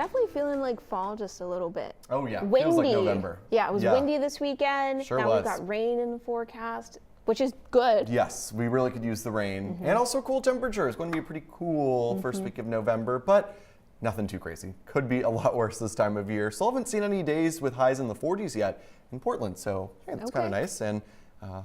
definitely feeling like fall just a little bit. Oh yeah, Windy. feels like November. Yeah, it was windy this weekend. Sure now was. we've got rain in the forecast, which is good. Yes, we really could use the rain. And also cool temperatures. It's going to be a pretty cool first week of November, but nothing too crazy. Could be a lot worse this time of year. Still haven't seen any days with highs in the 40s yet in Portland, so hey, that's kind of nice. And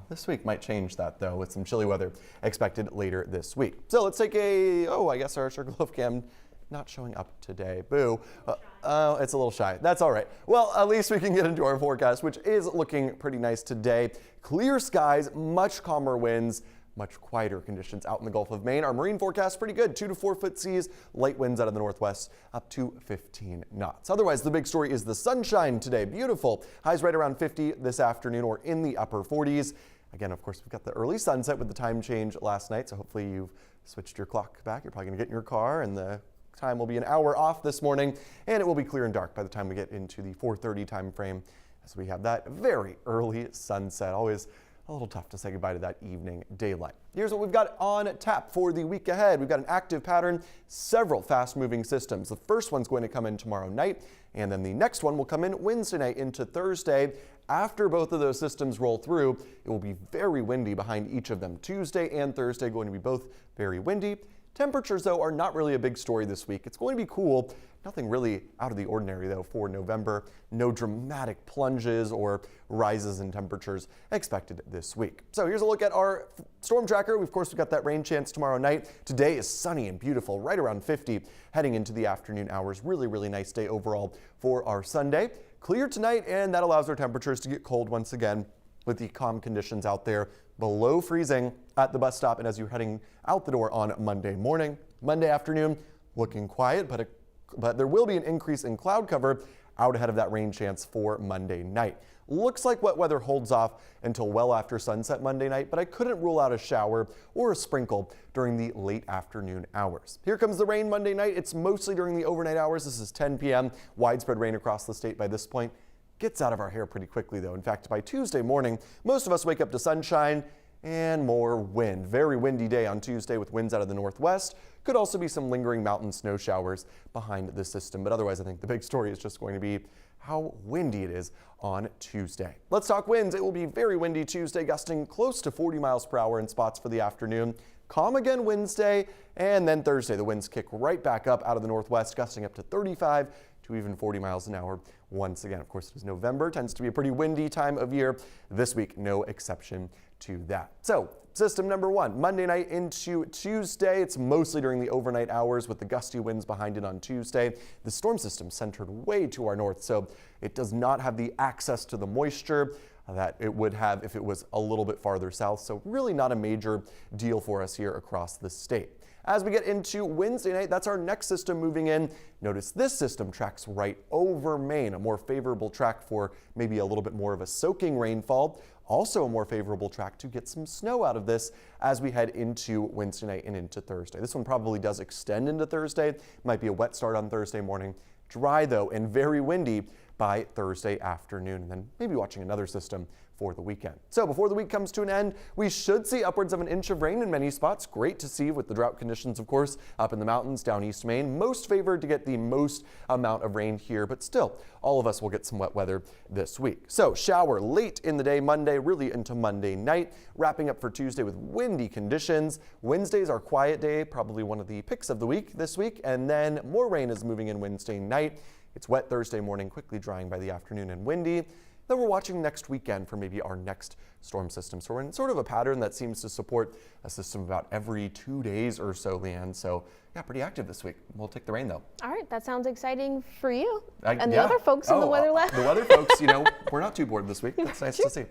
this week might change that though, with some chilly weather expected later this week. So let's take I guess our Sugarloaf cam not showing up today. Boo. It's a little shy. That's all right. Well, at least we can get into our forecast, which is looking pretty nice today. Clear skies, much calmer winds, much quieter conditions out in the Gulf of Maine. Our marine forecast pretty good, 2 to 4 foot seas, light winds out of the northwest up to 15 knots. Otherwise, the big story is the sunshine today. Beautiful. Highs right around 50 this afternoon or in the upper 40s. Again, of course, we've got the early sunset with the time change last night, so hopefully you've switched your clock back. You're probably going to get in your car and the time will be an hour off this morning, and it will be clear and dark by the time we get into the 4:30 time frame as we have that very early sunset. Always a little tough to say goodbye to that evening daylight. Here's what we've got on tap for the week ahead. We've got an active pattern, several fast-moving systems. The first one's going to come in tomorrow night, and then the next one will come in Wednesday night into Thursday. After both of those systems roll through, it will be very windy behind each of them. Tuesday and Thursday going to be both very windy. Temperatures, though, are not really a big story this week. It's going to be cool. Nothing really out of the ordinary, though, for November. No dramatic plunges or rises in temperatures expected this week. So here's a look at our storm tracker. Of course, we've got that rain chance tomorrow night. Today is sunny and beautiful, right around 50 heading into the afternoon hours. Really, really nice day overall for our Sunday. Clear tonight, and that allows our temperatures to get cold once again with the calm conditions out there below freezing at the bus stop and as you're heading out the door on Monday morning. Monday afternoon looking quiet, but there will be an increase in cloud cover out ahead of that rain chance for Monday night. Looks like wet weather holds off until well after sunset Monday night, but I couldn't rule out a shower or a sprinkle during the late afternoon hours. Here comes the rain Monday night. It's mostly during the overnight hours. This is 10 p.m. Widespread rain across the state by this point. Gets out of our hair pretty quickly though. In fact, by Tuesday morning, most of us wake up to sunshine and more wind. Very windy day on Tuesday with winds out of the northwest. Could also be some lingering mountain snow showers behind the system, but otherwise I think the big story is just going to be how windy it is on Tuesday. Let's talk winds. It will be very windy Tuesday, gusting close to 40 miles per hour in spots for the afternoon. Calm again Wednesday, and then Thursday the winds kick right back up out of the northwest, gusting up to 35 to even 40 miles an hour once again. Of course, it is November, tends to be a pretty windy time of year. This week, no exception to that. So, system number one, Monday night into Tuesday. It's mostly during the overnight hours with the gusty winds behind it on Tuesday. The storm system centered way to our north, so it does not have the access to the moisture that it would have if it was a little bit farther south. So really not a major deal for us here across the state. As we get into Wednesday night, that's our next system moving in. Notice this system tracks right over Maine, a more favorable track for maybe a little bit more of a soaking rainfall. Also a more favorable track to get some snow out of this as we head into Wednesday night and into Thursday. This one probably does extend into Thursday. Might be a wet start on Thursday morning. Dry though and very windy by Thursday afternoon, and then maybe watching another system for the weekend. So before the week comes to an end, we should see upwards of an inch of rain in many spots. Great to see with the drought conditions, of course, up in the mountains down East Maine. Most favored to get the most amount of rain here, but still, all of us will get some wet weather this week. So shower late in the day Monday, really into Monday night, wrapping up for Tuesday with windy conditions. Wednesday's our quiet day, probably one of the picks of the week this week, and then more rain is moving in Wednesday night. It's wet Thursday morning, quickly drying by the afternoon and windy. Then we're watching next weekend for maybe our next storm system. So we're in sort of a pattern that seems to support a system about every 2 days or so, Leanne. So yeah, pretty active this week. We'll take the rain though. All right, that sounds exciting for you and the other folks in the weather lab. The weather folks, we're not too bored this week. That's nice to see.